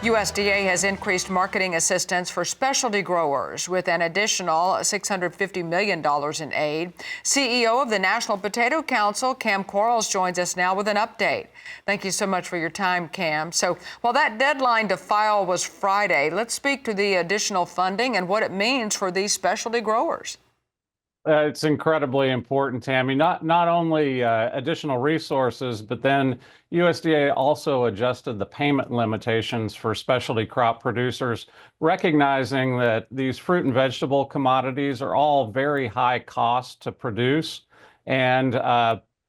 USDA has increased marketing assistance for specialty growers with an additional $650 million in aid. CEO of the National Potato Council, Kam Quarles, joins us now with an update. Thank you so much for your time, Kam. So while that deadline to file was Friday, let's speak to the additional funding and what it means for these specialty growers. It's incredibly important, Tammy. Not only additional resources, but then USDA also adjusted the payment limitations for specialty crop producers, recognizing that these fruit and vegetable commodities are all very high cost to produce. And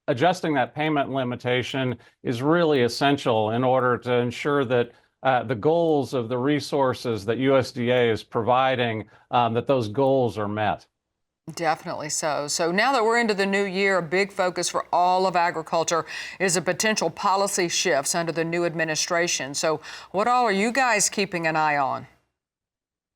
adjusting that payment limitation is really essential in order to ensure that the goals of the resources that USDA is providing, that those goals are met. Definitely so. So now that we're into the new year, a big focus for all of agriculture is a potential policy shifts under the new administration. So what all are you guys keeping an eye on?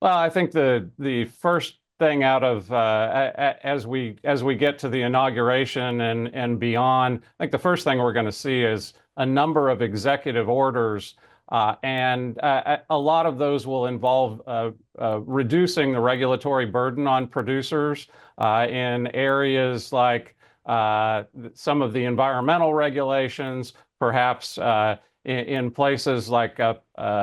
Well, I think the first thing out of as we get to the inauguration and beyond, I think the first thing we're going to see is a number of executive orders. And a lot of those will involve reducing the regulatory burden on producers in areas like some of the environmental regulations, perhaps in places like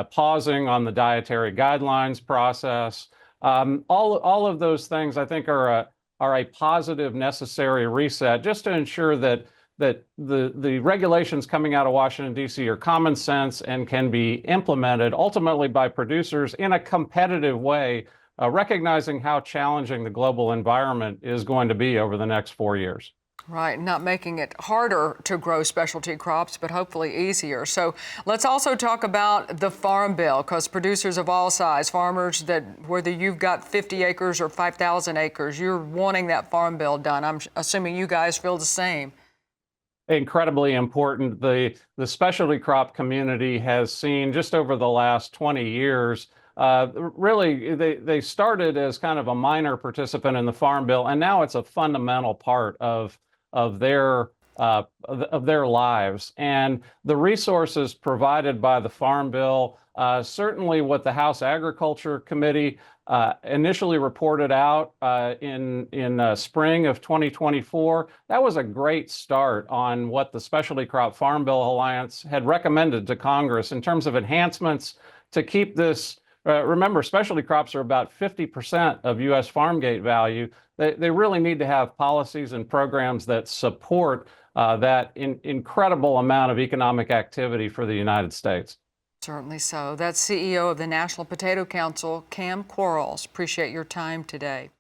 pausing on the dietary guidelines process. All of those things, I think, are a positive, necessary reset just to ensure that the regulations coming out of Washington, D.C. are common sense and can be implemented ultimately by producers in a competitive way, recognizing how challenging the global environment is going to be over the next 4 years. Right, not making it harder to grow specialty crops, but hopefully easier. So let's also talk about the Farm Bill, because producers of all size, farmers that whether you've got 50 acres or 5,000 acres, you're wanting that Farm Bill done. I'm assuming you guys feel the same. Incredibly important. The specialty crop community has seen just over the last 20 years, really they started as kind of a minor participant in the Farm Bill, and now it's a fundamental part of their lives. And the resources provided by the Farm Bill, certainly what the House Agriculture Committee initially reported out in spring of 2024, that was a great start on what the Specialty Crop Farm Bill Alliance had recommended to Congress in terms of enhancements to keep this. Remember, specialty crops are about 50% of U.S. farm gate value. They really need to have policies and programs that support that incredible amount of economic activity for the United States. Certainly so. That's CEO of the National Potato Council, Kam Quarles. Appreciate your time today.